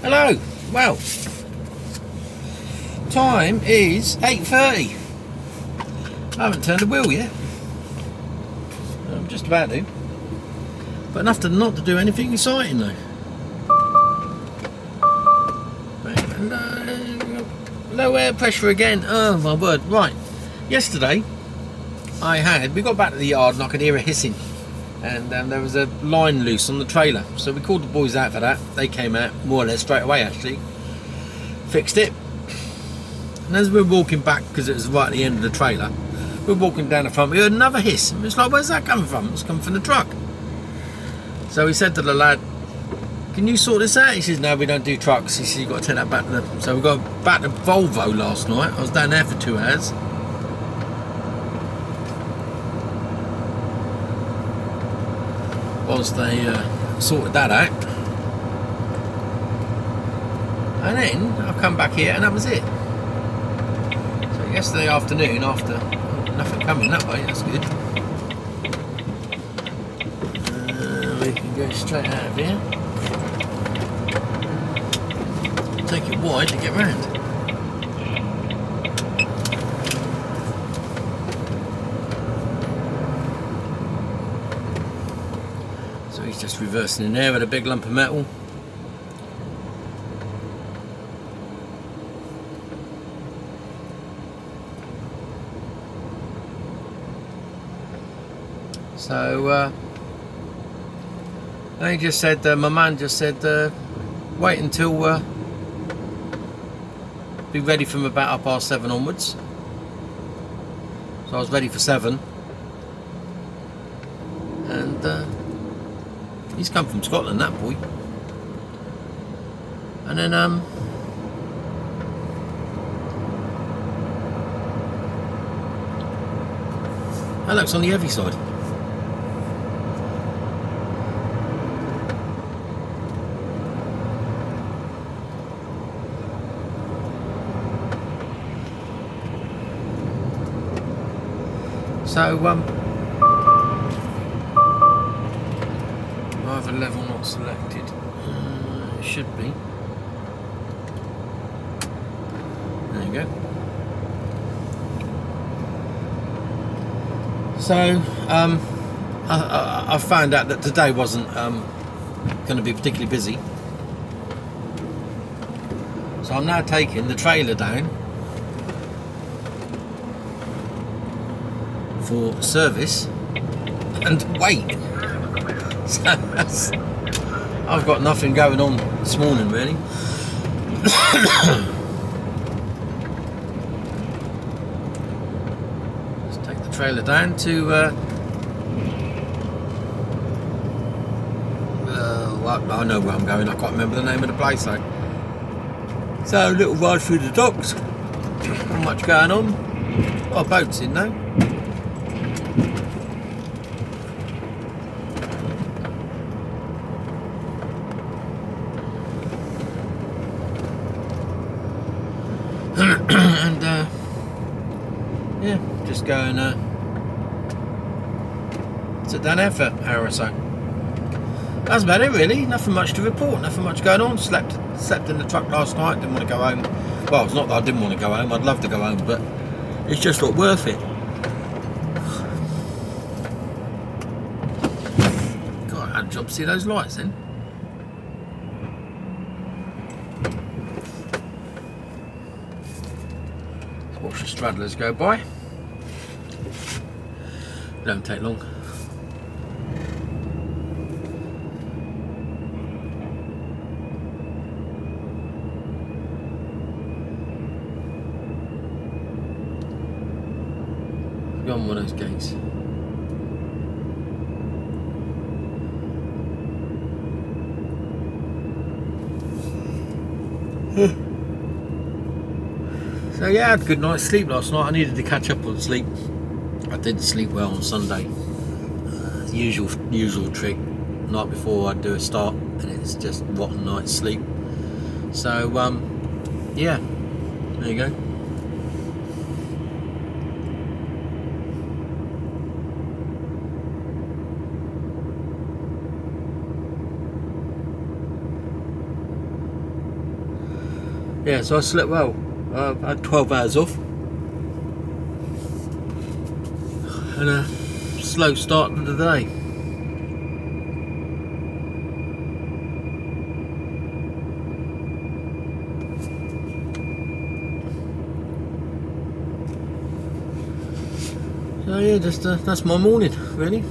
Hello. Well, time is 8:30. I haven't turned the wheel yet. I'm just about to. But enough to not to do anything exciting though. Low air pressure again. Oh my word. Right. Yesterday we got back to the yard and I could hear a hissing. And there was a line loose on the trailer. So we called the boys out for that. They came out more or less straight away actually. Fixed it. And as we were walking back, because it was right at the end of the trailer, we were walking down the front, we heard another hiss. And it's like, where's that coming from? It's coming from the truck. So we said to the lad, can you sort this out? He says, no, we don't do trucks. He says, you've got to take that back to the... So we got back to Volvo last night. I was down there for 2 hours. Whilst they sorted that out. And then I come back here and that was it. So yesterday afternoon, after nothing coming that way, that's good. We can go straight out of here. Take it wide to get round. So he's just reversing in there with a big lump of metal. So they just said, my man just said, wait until be ready from about 7:30 onwards. So I was ready for 7, and he's come from Scotland, that boy. And then that looks on the heavy side. So, either level not selected. It should be. There you go. So, I found out that today wasn't going to be particularly busy. So I'm now taking the trailer down for service and wait. So I've got nothing going on this morning really. Let's take the trailer down to well, I know where I'm going, I can't remember the name of the place though. So a little ride through the docks. Not much going on. Oh, boats in though. And yeah, just go and sit down there for an hour or so. That's about it really, nothing much to report, nothing much going on. Slept in the truck last night, didn't want to go home. Well, it's not that I didn't want to go home, I'd love to go home, but it's just not worth it. God, I had a job to see those lights then. Watch the straddlers go by. Don't take long. Go on one of those gates. So yeah, I had a good night's sleep last night. I needed to catch up on sleep. I didn't sleep well on Sunday. Usual trick. Night before I'd do a start and it's just rotten night's sleep. So yeah, there you go. Yeah, so I slept well. I had 12 hours off. And a slow start to the day. So yeah, just that's my morning, really.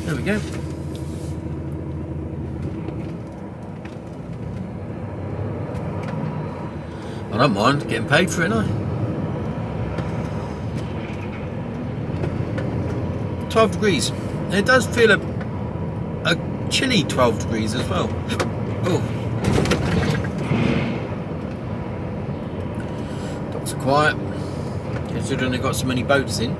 There we go. I don't mind getting paid for it, no. 12 degrees. It does feel a chilly 12 degrees as well. Oh. Docks are quiet, considering they've got so many boats in.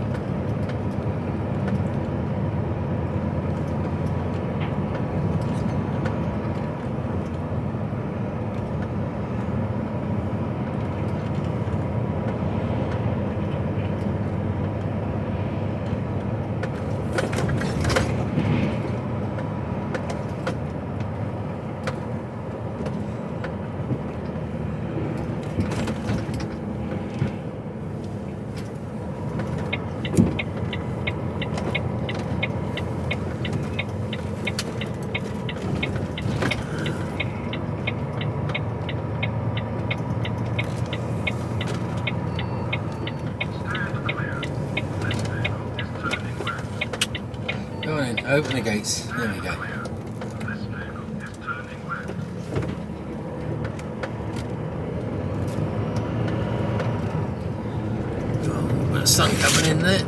Go on in, open the gates. There we go. Oh, bit of sun coming in there.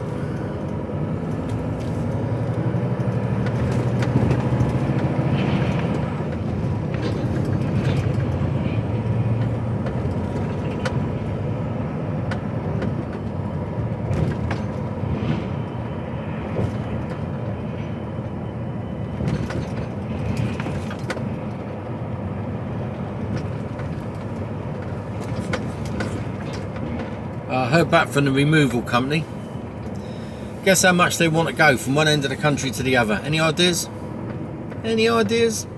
I heard back from the removal company. Guess how much they want to go from one end of the country to the other? Any ideas? Any ideas?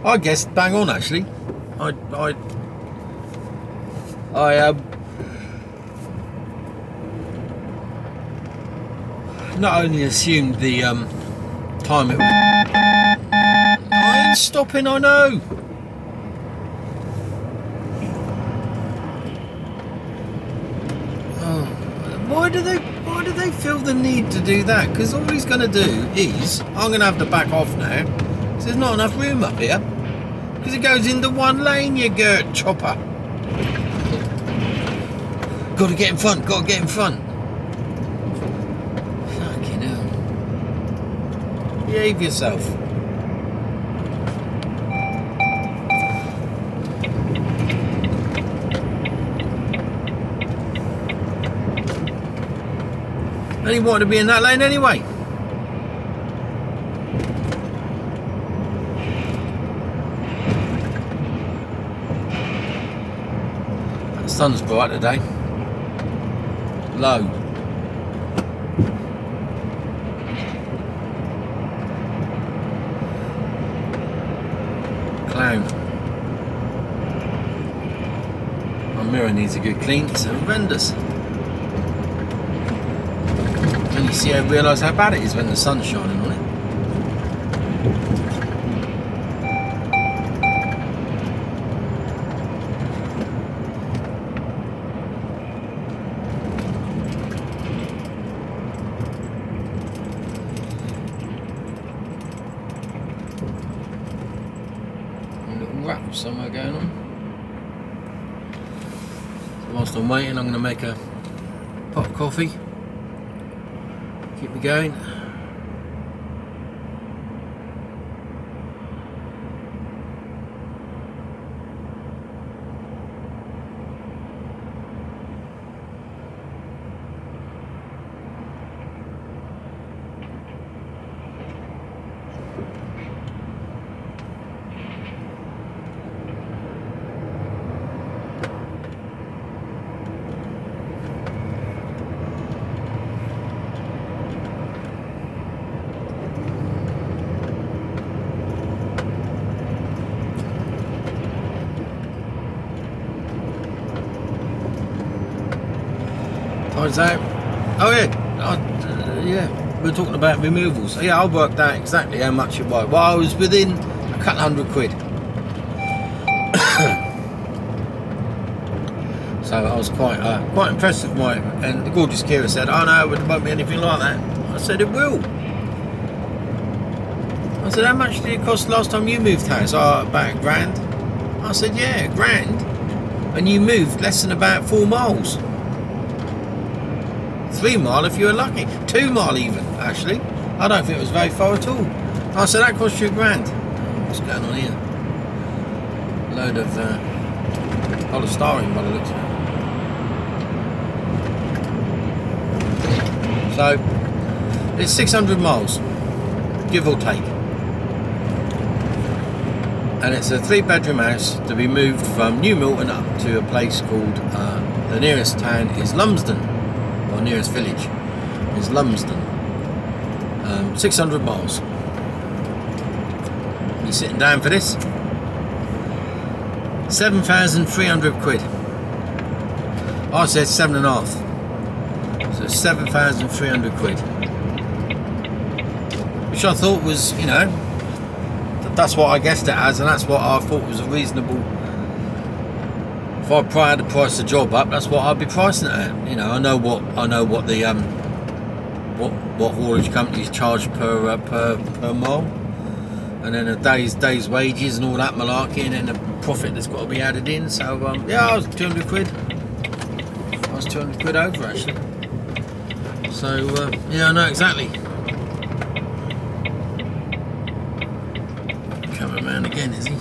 I guess bang on, actually. I not only assumed the time it would... I ain't stopping, I know. Why do they feel the need to do that? Because all he's going to do is, I'm going to have to back off now, because there's not enough room up here. Because it goes into one lane, you girt chopper. Got to get in front, got to get in front. Fucking hell. Behave yourself. And he wanted to be in that lane anyway. The sun's bright today. Low. Clown. My mirror needs a good clean. It's horrendous. And you see, I realise how bad it is when the sun's shining on it. A little rap somewhere going on. So whilst I'm waiting, I'm going to make a pot of coffee. Keep me going. Times that. Oh yeah, yeah. We're talking about removals. Yeah, I worked out exactly how much it was. Well, I was within a couple £100. So I was quite impressed with my. And the gorgeous Kira said, "Oh no, it won't be anything like that." I said, "It will." I said, "How much did it cost last time you moved house?" "Oh, about £1,000." I said, "Yeah, £1,000, and you moved less than about 4 miles." 3 mile if you were lucky, 2 mile even, actually. I don't think it was very far at all. I said, "That cost you £1,000. What's going on here? Load of polystyrene by the looks of it. So it's 600 miles, give or take. And it's a 3-bedroom house to be moved from New Milton up to a place called, the nearest town is Lumsden, or nearest village is Lumsden. 600 miles. You sitting down for this? £7,300. I said 7.5. So £7,300. Which I thought was, you know, that's what I guessed it as, and that's what I thought was a reasonable. If I had to price the job up, that's what I'd be pricing it at. You know, I know what the what haulage companies charge per mile, and then a day's wages and all that malarkey, and then the profit that's got to be added in. So yeah, I was £200. I was £200 over actually. So yeah, I know exactly. Cameraman again, is he?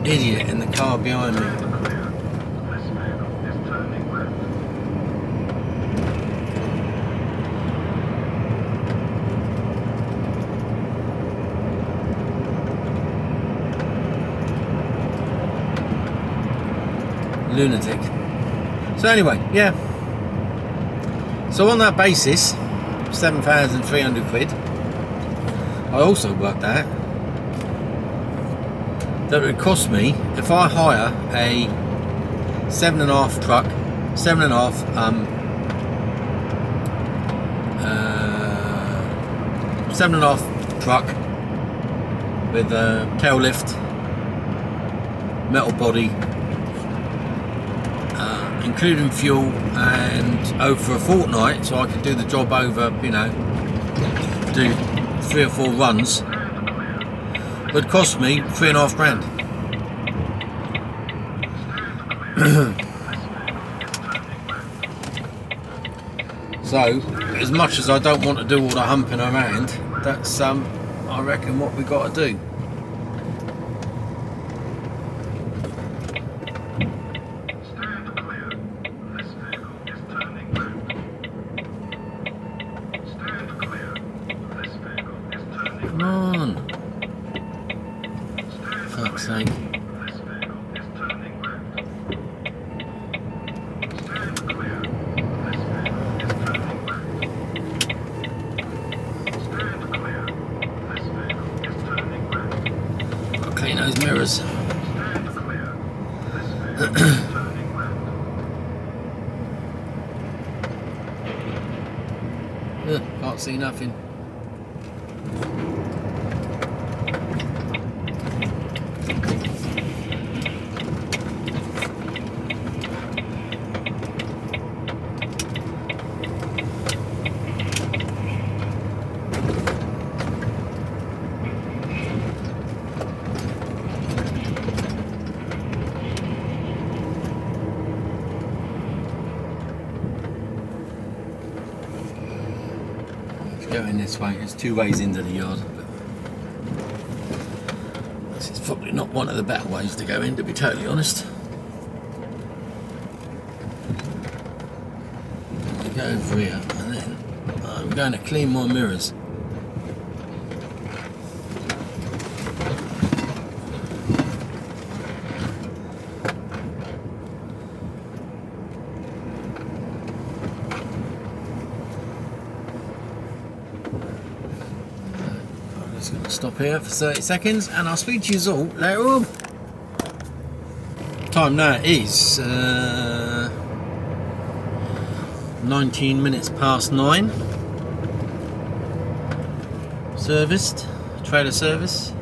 Idiot in the car behind me. Lunatic. So anyway, yeah. So on that basis, £7,300. I also worked out that it would cost me, if I hire a 7.5 truck, 7.5 truck with a tail lift, metal body, including fuel, and over a fortnight, so I could do the job over, you know, do 3 or 4 runs, would cost me £3,500. So, as much as I don't want to do all the humping around, that's I reckon what we got to do. Come on. Fuck's sake. Gotta clean those mirrors. Can't see nothing. Going this way, there's 2 ways into the yard, but this is probably not one of the better ways to go in, to be totally honest. I go over here and then I'm going to clean my mirrors. Just going to stop here for 30 seconds and I'll speak to you all later on. Time now is 19 minutes past 9. Serviced, trailer service.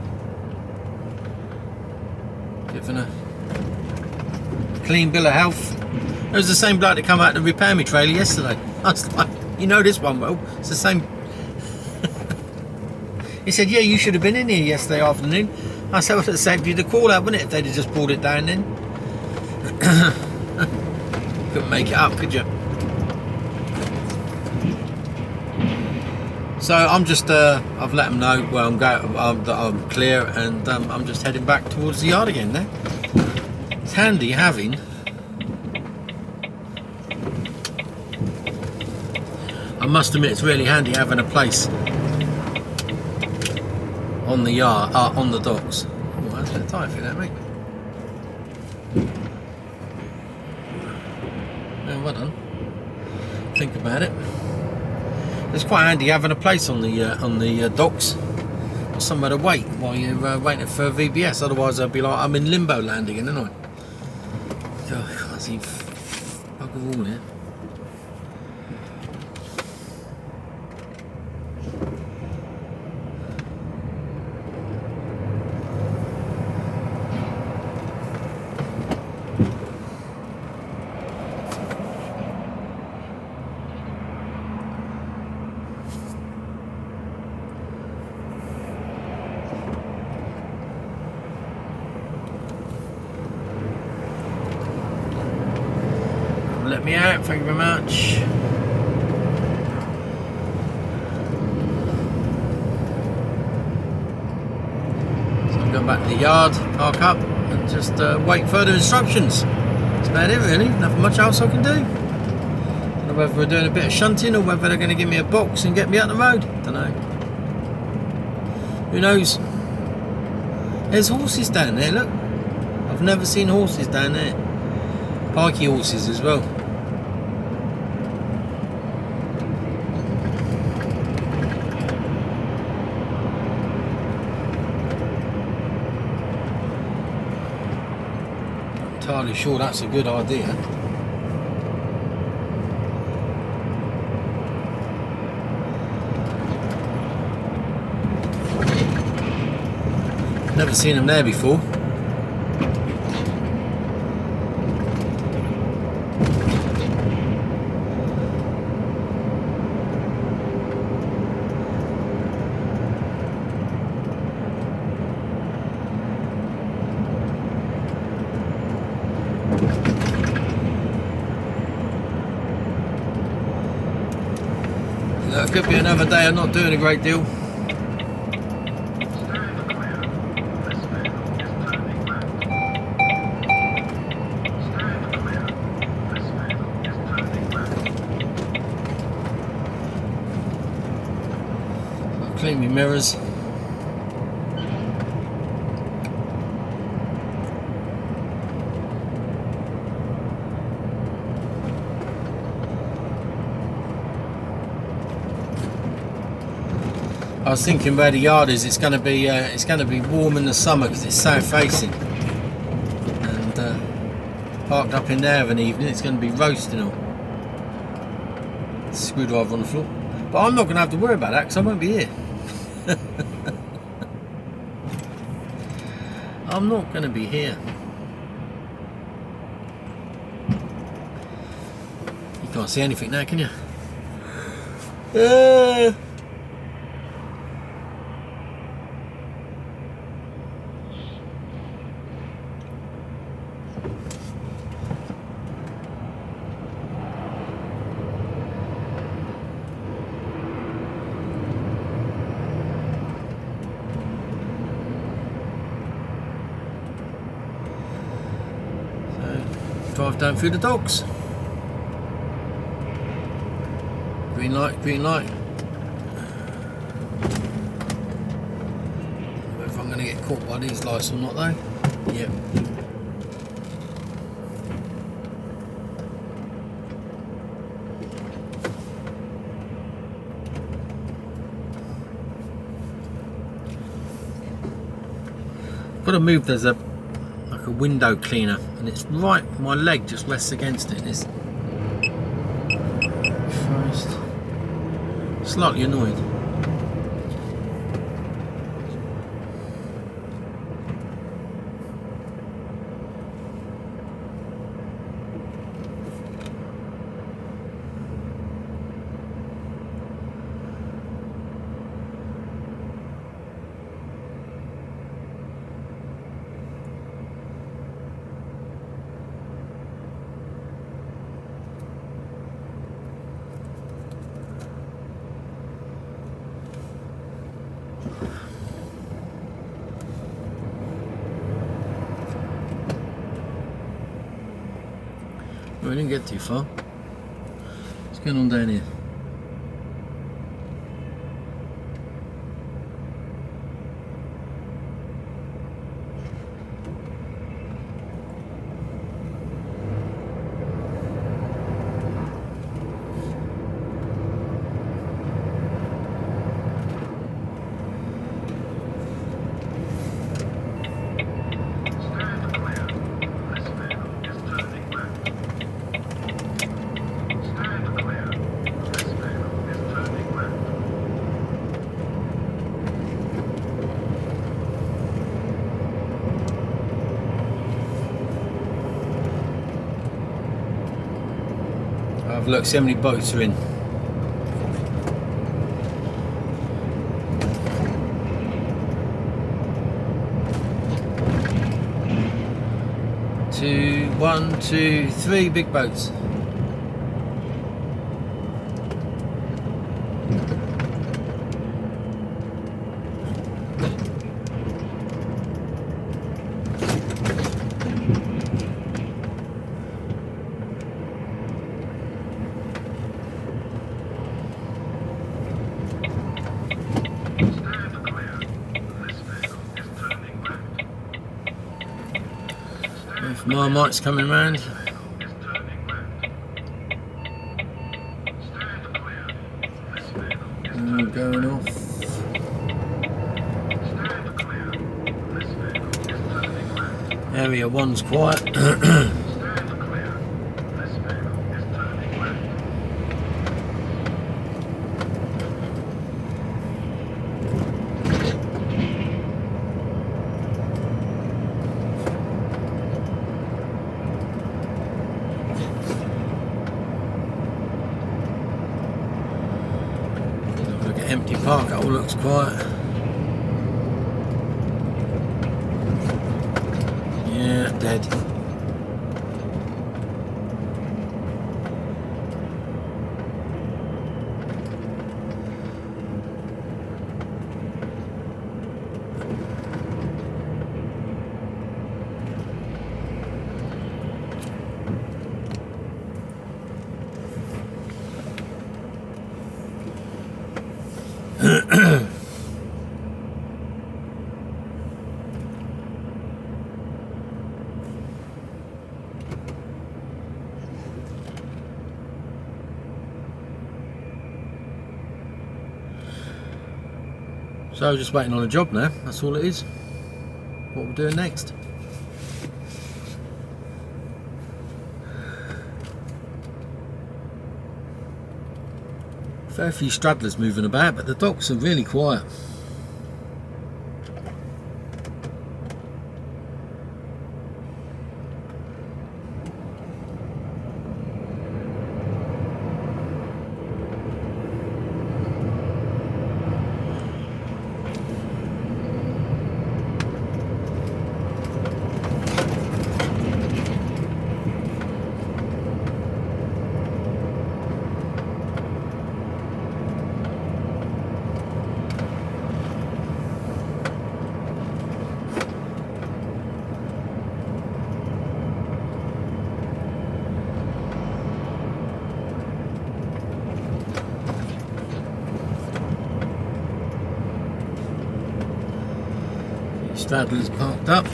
Given a clean bill of health. It was the same bloke that come out to repair me trailer yesterday. I was like, you know this one well, it's the same. He said, yeah, you should have been in here yesterday afternoon. I said, well, it saved you the call out, wouldn't it, if they'd have just pulled it down then? Couldn't make it up, could you? So I'm just, I've let them know where I'm going, that I'm clear, and I'm just heading back towards the yard again now. It's handy having I must admit, it's really handy having a place on the yard, on the docks. Oh, that's a bit tight for that, mate. Yeah, well done. Think about it. It's quite handy having a place on the docks, or somewhere to wait while you're waiting for VBS. Otherwise, I'd be like I'm in limbo land again, aren't I? God, I can't see bugger all here. Let me out, thank you very much. So I'm going back to the yard, park up, and just wait further instructions. That's about it really, nothing much else I can do. Don't know whether we're doing a bit of shunting or whether they're going to give me a box and get me out the road. Don't know. Who knows? There's horses down there, look. I've never seen horses down there. Pikey horses as well. Entirely sure that's a good idea. Never seen them there before. It could be another day of not doing a great deal. I'll clean my mirrors. I was thinking where the yard is. It's going to be warm in the summer because it's south facing, and parked up in there of an evening, it's going to be roasting all. Screwdriver on the floor, but I'm not going to have to worry about that because I won't be here. I'm not going to be here. You can't see anything now, can you? Drive down through the docks. Green light, green light. Whether I'm going to get caught by these lights or not though. Yep. got to move. There's a like a window cleaner, and it's right. My leg just rests against it. It's Christ. Slightly annoyed. We didn't get too far. What's going on down here? Look, see how many boats are in. One, two, three big boats. If Marmite's coming round. Going off. Area 1's quiet. Empty park, it all looks quiet. Yeah, dead. So just waiting on a job now, that's all it is. What we're doing next. Fair few straddlers moving about, but the docks are really quiet. Straddler's parked up.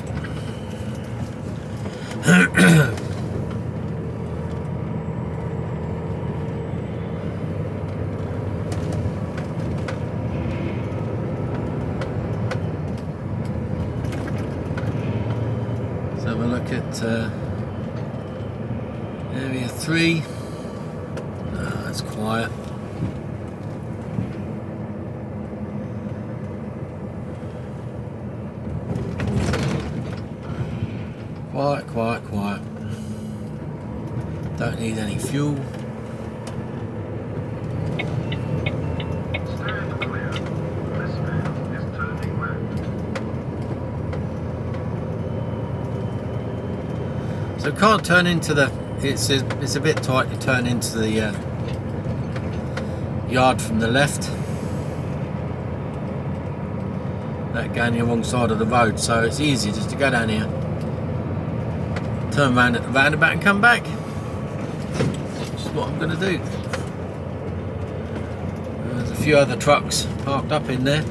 at area 3. No, it's quiet. Quiet, quiet, quiet. Don't need any fuel. Stand clear. This man is turning left. So can't turn into the. It's a bit tight to turn into the yard from the left. That going the wrong side of the road, so it's easy just to go down here, turn around at the roundabout and come back. Which is what I'm going to do. There's a few other trucks parked up in there,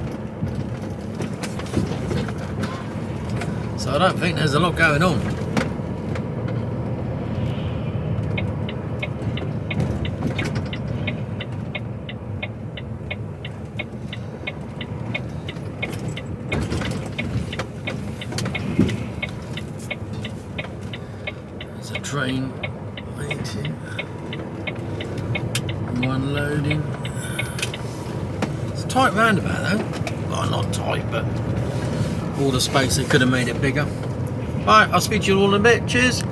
so I don't think there's a lot going on. There's a train waiting, one loading. It's a tight roundabout though. Well, not tight, but all the space, they could have made it bigger. Right, I'll speak to you all in a bit. Cheers.